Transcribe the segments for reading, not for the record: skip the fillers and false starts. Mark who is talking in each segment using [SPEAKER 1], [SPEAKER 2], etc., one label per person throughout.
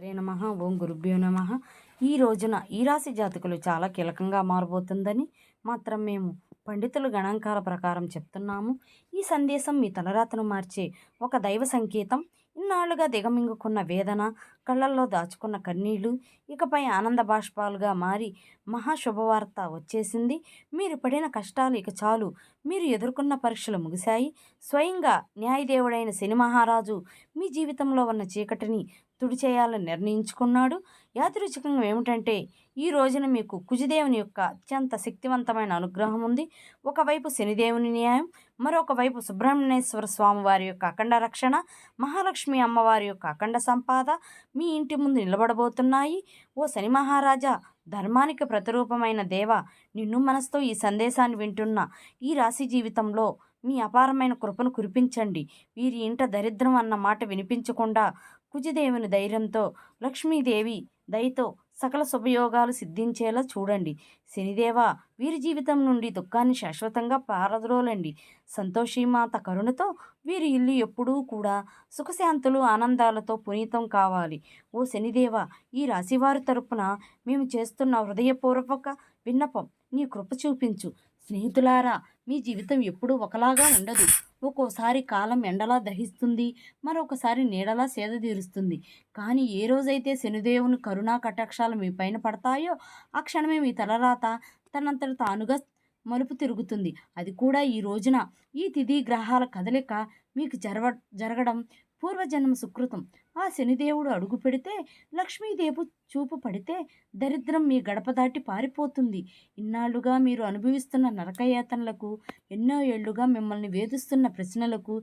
[SPEAKER 1] శ్రీమాత్రే నమః. ఓం గురుభ్యో నమః. ఈ రోజున ఈ రాశి జాతకులు చాలా కీలకంగా మారబోతుందని మాత్రం మేము పండితుల గణాంకాల ప్రకారం చెప్తున్నాము. ఈ సందేశం మీ తలరాతను మార్చే ఒక దైవ సంకేతం. ఇన్నాళ్లుగా దిగమింగుకున్న వేదన, కళ్ళల్లో దాచుకున్న కన్నీళ్లు ఇకపై ఆనంద బాష్పాలుగా మారి మహాశుభవార్త వచ్చేసింది. మీరు పడిన కష్టాలు ఇక చాలు. మీరు ఎదుర్కొన్న పరీక్షలు ముగిశాయి. స్వయంగా న్యాయదేవుడైన శని మహారాజు మీ జీవితంలో ఉన్న చీకటిని తుడిచేయాలని నిర్ణయించుకున్నాడు. యాదృచ్ఛికంగా ఏమిటంటే ఈ రోజున మీకు కుజదేవుని యొక్క అత్యంత శక్తివంతమైన అనుగ్రహం ఉంది. ఒకవైపు శనిదేవుని న్యాయం, మరొక వైపు సుబ్రహ్మణ్యేశ్వర స్వామి వారి యొక్క అఖండ రక్షణ, మహాలక్ష్మి అమ్మవారి యొక్క అఖండ సంపాద మీ ఇంటి ముందు నిలబడబోతున్నాయి. ఓ శని మహారాజా, ధర్మానికి ప్రతిరూపమైన దేవ, నిన్ను మనసుతో ఈ సందేశాన్ని వింటున్న ఈ రాశి జీవితంలో మీ అపారమైన కృపను కురిపించండి. వీరి ఇంట దరిద్రం అన్న మాట వినిపించకుండా కుజదేవుని ధైర్యంతో, లక్ష్మీదేవి దయతో సకల శుభయోగాలు సిద్ధించేలా చూడండి. శనిదేవ, వీరి జీవితం నుండి దుఃఖాన్ని శాశ్వతంగా పారద్రోలండి. సంతోషీమాత కరుణతో వీరి ఇల్లు ఎప్పుడూ కూడా సుఖశాంతులు ఆనందాలతో పునీతం కావాలి. ఓ శనిదేవ, ఈ రాశివారి తరపున మేము చేస్తున్న హృదయపూర్వక విన్నపం, నీ కృప చూపించు. స్నేహితులారా, మీ జీవితం ఎప్పుడూ ఒకలాగా ఉండదు. ఒక్కోసారి కాలం ఎండలా దహిస్తుంది, మరొకసారి నీడలా సేదతీరుస్తుంది. కానీ ఏ రోజైతే శనిదేవుని కరుణా కటాక్షాలు మీ పైన పడతాయో ఆ క్షణమే మీ తలరాత తనంతట తానుగా మలుపు తిరుగుతుంది. అది కూడా ఈ రోజున. ఈ తిథి గ్రహాల కదలిక మీకు జరగడం పూర్వజన్మ సుకృతం. ఆ శనిదేవుడు అడుగు పెడితే, లక్ష్మీదేవి చూపు పడితే దరిద్రం మీ గడప దాటి పారిపోతుంది. ఇన్నాళ్లుగా మీరు అనుభవిస్తున్న నరకయాతనలకు, ఎన్నో ఏళ్లుగా మిమ్మల్ని వేధిస్తున్న ప్రశ్నలకు,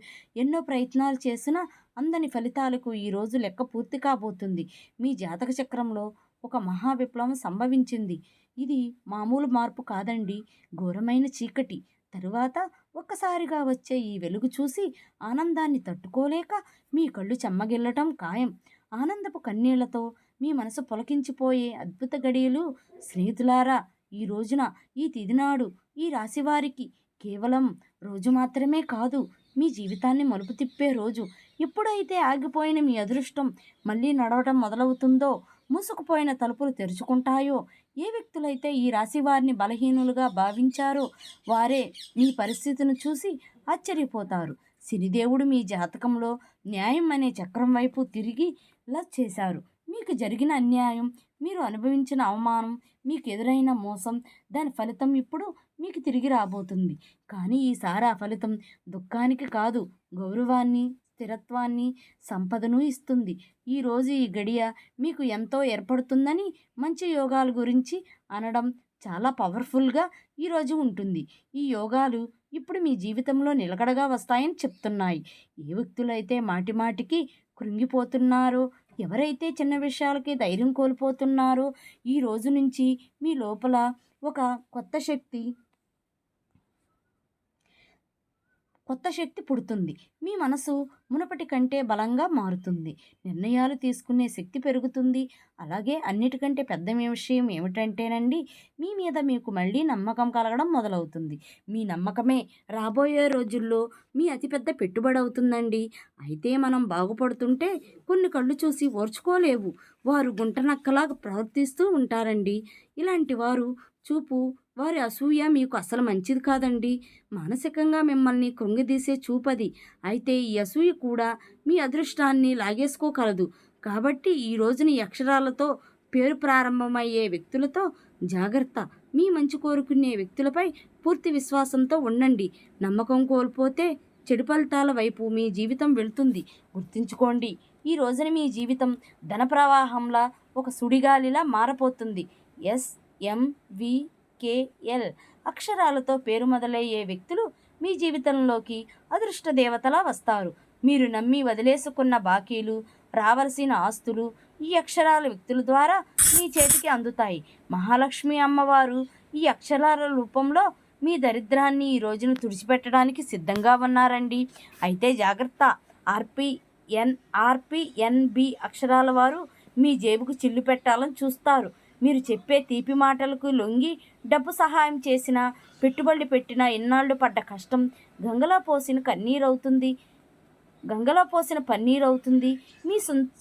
[SPEAKER 1] ఎన్నో ప్రయత్నాలు చేసినా అందని ఫలితాలకు ఈరోజు లెక్క పూర్తి కాబోతుంది. మీ జాతక చక్రంలో ఒక మహా విప్లవం సంభవించింది. ఇది మామూలు మార్పు కాదండి, ఘోరమైన చీకటి. తరువాత ఒక్కసారిగా వచ్చే ఈ వెలుగు చూసి ఆనందాన్ని తట్టుకోలేక మీ కళ్ళు చెమ్మగిల్లటం ఖాయం. ఆనందపు కన్నీళ్లతో మీ మనసు పొలకించిపోయే అద్భుత గడియలు. స్నేహితులారా, ఈ రోజున, ఈ తిథినాడు ఈ రాశివారికి కేవలం రోజు మాత్రమే కాదు, మీ జీవితాన్ని మలుపు తిప్పే రోజు. ఎప్పుడైతే ఆగిపోయిన మీ అదృష్టం మళ్ళీ నడవటం మొదలవుతుందో, మూసుకుపోయిన తలుపులు తెరుచుకుంటాయో, ఏ వ్యక్తులైతే ఈ రాశి వారిని బలహీనులుగా భావించారో వారే మీ పరిస్థితిని చూసి ఆశ్చర్యపోతారు. శనిదేవుడు మీ జాతకంలో న్యాయం అనే చక్రం వైపు తిరిగిలా చేశారు. మీకు జరిగిన అన్యాయం, మీరు అనుభవించిన అవమానం, మీకు ఎదురైన మోసం, దాని ఫలితం ఇప్పుడు మీకు తిరిగి రాబోతుంది. కానీ ఈసారి ఆ ఫలితం దుఃఖానికి కాదు, గౌరవాన్ని, స్థిరత్వాన్ని, సంపదను ఇస్తుంది. ఈరోజు ఈ గడియ మీకు ఎంతో ఏర్పడుతుందని మంచి యోగాల గురించి అనడం చాలా పవర్ఫుల్గా ఈరోజు ఉంటుంది. ఈ యోగాలు ఇప్పుడు మీ జీవితంలో నిలకడగా వస్తాయని చెప్తున్నాయి. ఏ వ్యక్తులైతే మాటిమాటికి కృంగిపోతున్నారో, ఎవరైతే చిన్న విషయాలకి ధైర్యం కోల్పోతున్నారో, ఈ రోజు నుంచి మీ లోపల ఒక కొత్త శక్తి పుడుతుంది. మీ మనసు మునుపటి కంటే బలంగా మారుతుంది. నిర్ణయాలు తీసుకునే శక్తి పెరుగుతుంది. అలాగే అన్నిటికంటే పెద్ద విషయం ఏమిటంటేనండి, మీ మీద మీకు మళ్ళీ నమ్మకం కలగడం మొదలవుతుంది. మీ నమ్మకమే రాబోయే రోజుల్లో మీ అతిపెద్ద పెట్టుబడి అవుతుందండి. అయితే మనం బాగుపడుతుంటే కొన్ని కళ్ళు చూసి ఓర్చుకోలేవు. వారు గుంటనక్కలాగా ప్రవర్తిస్తూ ఉంటారండి. ఇలాంటి వారు చూపు, వారి అసూయ మీకు అసలు మంచిది కాదండి. మానసికంగా మిమ్మల్ని కృంగదీసే చూపది. అయితే ఈ అసూయ కూడా మీ అదృష్టాన్ని లాగేసుకోగలదు. కాబట్టి ఈ రోజున ఈ అక్షరాలతో పేరు ప్రారంభమయ్యే వ్యక్తులతో జాగ్రత్త. మీ మంచి కోరుకునే వ్యక్తులపై పూర్తి విశ్వాసంతో ఉండండి. నమ్మకం కోల్పోతే చెడు ఫలితాల వైపు మీ జీవితం వెళుతుంది. గుర్తుంచుకోండి, ఈ రోజున మీ జీవితం ధన ప్రవాహంలా, ఒక సుడిగాలిలా మారపోతుంది. SMVKL అక్షరాలతో పేరు మొదలయ్యే వ్యక్తులు మీ జీవితంలోకి అదృష్ట దేవతలా వస్తారు. మీరు నమ్మి వదిలేసుకున్న బాకీలు, రావలసిన ఆస్తులు ఈ అక్షరాల వ్యక్తుల ద్వారా మీ చేతికి అందుతాయి. మహాలక్ష్మి అమ్మవారు ఈ అక్షరాల రూపంలో మీ దరిద్రాన్ని ఈ రోజును తుడిచిపెట్టడానికి సిద్ధంగా ఉన్నారండి. అయితే జాగ్రత్త, RPNB అక్షరాల వారు మీ జేబుకు చిల్లు పెట్టాలని చూస్తారు. మీరు చెప్పే తీపి మాటలకు లొంగి డబ్బు సహాయం చేసినా, పెట్టుబడి పెట్టినా ఇన్నాళ్ళు పడ్డ కష్టం గంగలా పోసిన కన్నీరవుతుంది. గంగలో పోసిన పన్నీరు అవుతుంది. మీ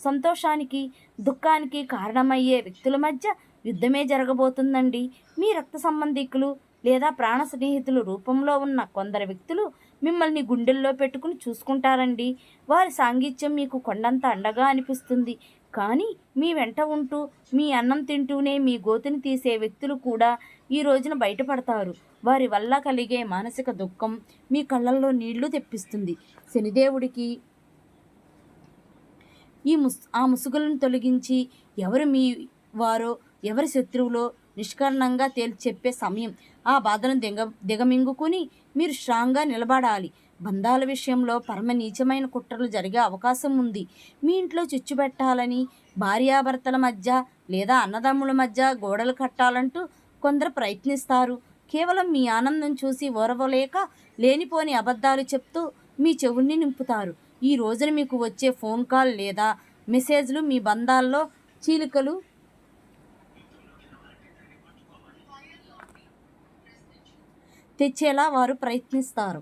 [SPEAKER 1] సంతోషానికి దుఃఖానికి కారణమయ్యే వ్యక్తుల మధ్య యుద్ధమే జరగబోతుందండి. మీ రక్త సంబంధికులు లేదా ప్రాణ స్నేహితులు రూపంలో ఉన్న కొందరు వ్యక్తులు మిమ్మల్ని గుండెల్లో పెట్టుకుని చూసుకుంటారండి. వారి సాంగిత్యం మీకు కొండంత అండగా అనిపిస్తుంది. కానీ మీ వెంట ఉంటూ మీ అన్నం తింటూనే మీ గోతిని తీసే వ్యక్తులు కూడా ఈ రోజున బయటపడతారు. వారి వల్ల కలిగే మానసిక దుఃఖం మీ కళ్ళల్లో నీళ్లు తెప్పిస్తుంది. శనిదేవుడికి ఆ ముసుగులను తొలగించి ఎవరు మీ వారో ఎవరి శత్రువులో నిష్కారణంగా తేల్చి చెప్పే సమయం. ఆ బాధను దిగమింగుకుని మీరు స్ట్రాంగ్గా నిలబడాలి. బంధాల విషయంలో పరమ నీచమైన కుట్రలు జరిగే అవకాశం ఉంది. మీ ఇంట్లో చిచ్చు పెట్టాలని, భార్యాభర్తల మధ్య లేదా అన్నదమ్ముల మధ్య గోడలు కట్టాలంటూ కొందరు ప్రయత్నిస్తారు. కేవలం మీ ఆనందం చూసి ఓర్వలేక లేనిపోని అబద్ధాలు చెప్తూ మీ చెవుల్ని నింపుతారు. ఈ రోజున మీకు వచ్చే ఫోన్ కాల్ లేదా మెసేజ్లు మీ బంధాల్లో చీలికలు తెచ్చేలా వారు ప్రయత్నిస్తారు.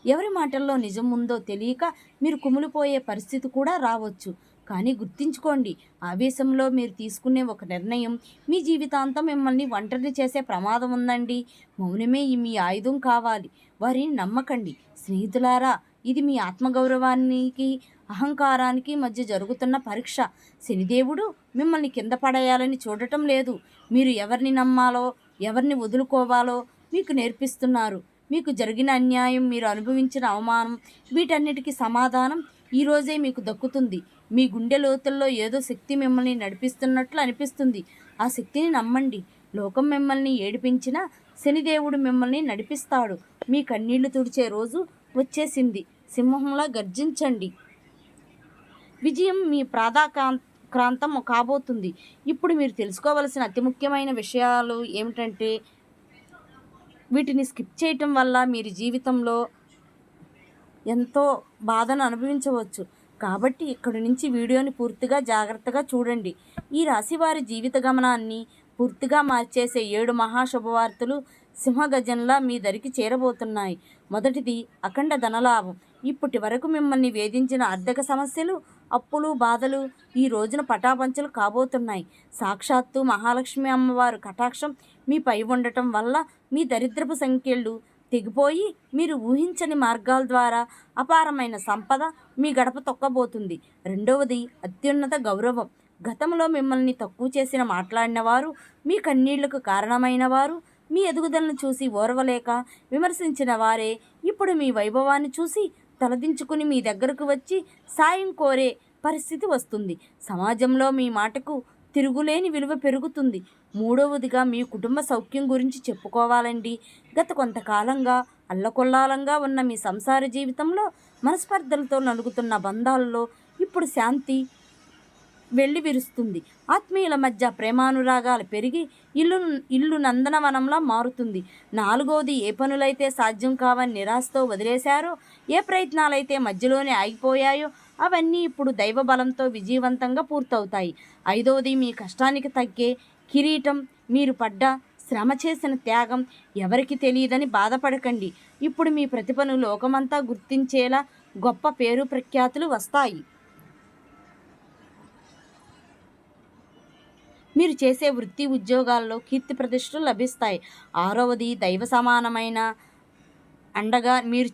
[SPEAKER 1] ఎవరి మాటల్లో నిజం ఉందో తెలియక మీరు కుమిలిపోయే పరిస్థితి కూడా రావచ్చు. కానీ గుర్తుంచుకోండి, ఆవేశంలో మీరు తీసుకునే ఒక నిర్ణయం మీ జీవితాంతం మిమ్మల్ని ఒంటరిని చేసే ప్రమాదం ఉందండి. మౌనమే మీ ఆయుధం కావాలి. వారిని నమ్మకండి. స్నేహితులారా, ఇది మీ ఆత్మగౌరవానికి అహంకారానికి మధ్య జరుగుతున్న పరీక్ష. శనిదేవుడు మిమ్మల్ని కింద పడేయాలని చూడటం లేదు. మీరు ఎవరిని నమ్మాలో ఎవరిని వదులుకోవాలో మీకు నేర్పిస్తున్నారు. మీకు జరిగిన అన్యాయం, మీరు అనుభవించిన అవమానం, వీటన్నిటికీ సమాధానం ఈరోజే మీకు దక్కుతుంది. మీ గుండె లోతుల్లో ఏదో శక్తి మిమ్మల్ని నడిపిస్తున్నట్లు అనిపిస్తుంది. ఆ శక్తిని నమ్మండి. లోకం మిమ్మల్ని ఏడిపించినా శనిదేవుడు మిమ్మల్ని నడిపిస్తాడు. మీ కన్నీళ్లు తుడిచే రోజు వచ్చేసింది. సింహంలా గర్జించండి. విజయం మీ క్రాంతం కాబోతుంది. ఇప్పుడు మీరు తెలుసుకోవలసిన అతి ముఖ్యమైన విషయాలు ఏమిటంటే, వీటిని స్కిప్ చేయటం వల్ల మీరు జీవితంలో ఎంతో బాధను అనుభవించవచ్చు. కాబట్టి ఇక్కడి నుంచి వీడియోని పూర్తిగా జాగ్రత్తగా చూడండి. ఈ రాశి వారి జీవిత గమనాన్ని పూర్తిగా మార్చేసే 7 మహాశుభవార్తలు సింహగజంలా మీ దరికి చేరబోతున్నాయి. మొదటిది అఖండ ధనలాభం. ఇప్పటి వరకు మిమ్మల్ని వేధించిన ఆర్థిక సమస్యలు, అప్పులు, బాధలు ఈ రోజున పటాపంచలు కాబోతున్నాయి. సాక్షాత్తు మహాలక్ష్మి అమ్మవారు కటాక్షం మీపై ఉండటం వల్ల మీ దరిద్రపు సంఖ్యలు తెగిపోయి మీరు ఊహించని మార్గాల ద్వారా అపారమైన సంపద మీ గడప తొక్కబోతుంది. రెండవది అత్యున్నత గౌరవం. గతంలో మిమ్మల్ని తక్కువ చేసిన మాట్లాడిన వారు, మీ కన్నీళ్లకు కారణమైన వారు, మీ ఎదుగుదలను చూసి ఓర్వలేక విమర్శించిన వారే ఇప్పుడు మీ వైభవాన్ని చూసి తలదించుకుని మీ దగ్గరకు వచ్చి సాయం కోరే పరిస్థితి వస్తుంది. సమాజంలో మీ మాటకు తిరుగులేని విలువ పెరుగుతుంది. మూడవదిగా మీ కుటుంబ సౌఖ్యం గురించి చెప్పుకోవాలండి. గత కొంతకాలంగా అల్లకొల్లాలంగా ఉన్న మీ సంసార జీవితంలో మనస్పర్ధలతో నలుగుతున్న బంధాల్లో ఇప్పుడు శాంతి వెళ్ళి విరుస్తుంది. ఆత్మీయుల మధ్య ప్రేమానురాగాలు పెరిగి ఇల్లు నందనవనంలా మారుతుంది. నాలుగోది, ఏ పనులైతే సాధ్యం కావని నిరాశతో వదిలేశారో, ఏ ప్రయత్నాలైతే మధ్యలోనే ఆగిపోయాయో అవన్నీ ఇప్పుడు దైవ బలంతో విజయవంతంగా పూర్తవుతాయి. ఐదోది, మీ కష్టానికి తగ్గే కిరీటం. మీరు పడ్డ శ్రమ, చేసిన త్యాగం ఎవరికి తెలియదని బాధపడకండి. ఇప్పుడు మీ ప్రతిభను లోకమంతా గుర్తించేలా గొప్ప పేరు ప్రఖ్యాతులు వస్తాయి. మీరు చేసే వృత్తి ఉద్యోగాల్లో కీర్తి ప్రతిష్టలు లభిస్తాయి. ఆరవది, దైవ సమానమైన అండగా మీరు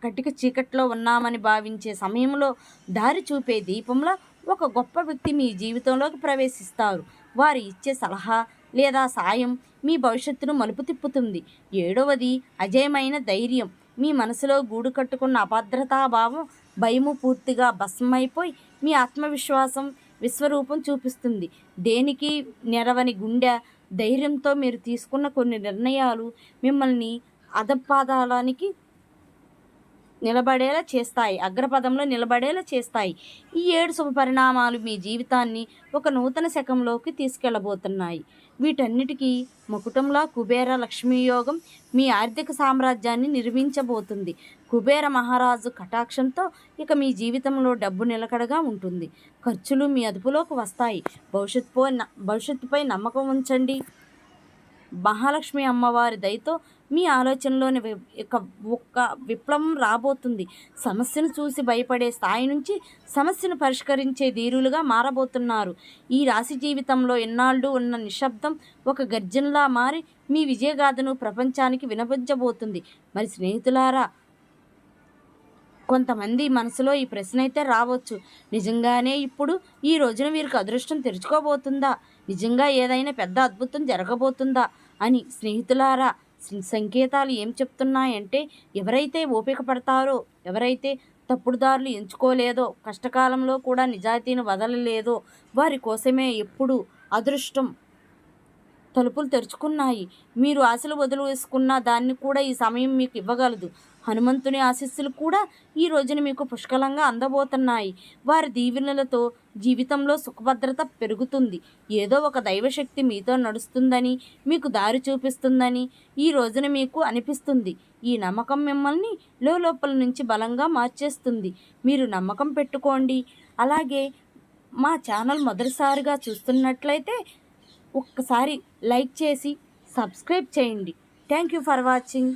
[SPEAKER 1] కటిక చీకట్లో ఉన్నామని భావించే సమయంలో దారి చూపే దీపంలో ఒక గొప్ప వ్యక్తి మీ జీవితంలోకి ప్రవేశిస్తారు. వారు ఇచ్చే సలహా లేదా సాయం మీ భవిష్యత్తును మలుపు తిప్పుతుంది. ఏడవది, అజేయమైన ధైర్యం. మీ మనసులో గూడు కట్టుకున్న అభద్రతాభావం, భయము పూర్తిగా భస్మైపోయి మీ ఆత్మవిశ్వాసం విశ్వరూపం చూపిస్తుంది. దేనికి నెరవని గుండె ధైర్యంతో మీరు తీసుకున్న కొన్ని నిర్ణయాలు మిమ్మల్ని అగ్రపదంలో నిలబడేలా చేస్తాయి. ఈ 7 శుభ పరిణామాలు మీ జీవితాన్ని ఒక నూతన శకంలోకి తీసుకెళ్లబోతున్నాయి. వీటన్నిటికీ మకుటంలా కుబేర లక్ష్మీ యోగం మీ ఆర్థిక సామ్రాజ్యాన్ని నిర్మించబోతుంది. కుబేర మహారాజు కటాక్షంతో ఇక మీ జీవితంలో డబ్బు నిలకడగా ఉంటుంది. ఖర్చులు మీ అదుపులోకి వస్తాయి. భవిష్యత్తుపై నమ్మకం ఉంచండి. మహాలక్ష్మి అమ్మవారి దయతో మీ ఆలోచనలోని ఒక్క విప్లవం రాబోతుంది. సమస్యను చూసి భయపడే స్థాయి నుంచి సమస్యను పరిష్కరించే ధీరులుగా మారబోతున్నారు. ఈ రాశి జీవితంలో ఎన్నాళ్ళు ఉన్న నిశ్శబ్దం ఒక గర్జనలా మారి మీ విజయగాథను ప్రపంచానికి వినిపించబోతుంది. మరి స్నేహితులారా, కొంతమంది మనసులో ఈ ప్రశ్న అయితే రావచ్చు, నిజంగానే ఇప్పుడు ఈ రోజున వీరికి అదృష్టం తెరుచుకోబోతుందా, నిజంగా ఏదైనా పెద్ద అద్భుతం జరగబోతుందా అని. స్నేహితులారా, సంకేతాలు ఏం చెప్తున్నాయంటే, ఎవరైతే ఓపిక పడతారో, ఎవరైతే తప్పుడు దారులు ఎంచుకోలేదో, కష్టకాలంలో కూడా నిజాయితీని వదలలేదో, వారి కోసమే ఎప్పుడు అదృష్టం తలుపులు తెరుచుకున్నాయి. మీరు ఆశలు వదిలేసుకున్న దాన్ని కూడా ఈ సమయం మీకు ఇవ్వగలదు. హనుమంతుని ఆశీస్సులు కూడా ఈ రోజున మీకు పుష్కలంగా అందబోతున్నాయి. వారి దీవెనలతో జీవితంలో సుఖభద్రత పెరుగుతుంది. ఏదో ఒక దైవశక్తి మీతో నడుస్తుందని, మీకు దారి చూపిస్తుందని ఈ రోజున మీకు అనిపిస్తుంది. ఈ నమ్మకం మిమ్మల్ని లోపల నుంచి బలంగా మార్చేస్తుంది. మీరు నమ్మకం పెట్టుకోండి. అలాగే మా ఛానల్ మొదటిసారిగా చూస్తున్నట్లయితే ఒక్కసారి లైక్ చేసి సబ్స్క్రైబ్ చేయండి. Thank you for watching.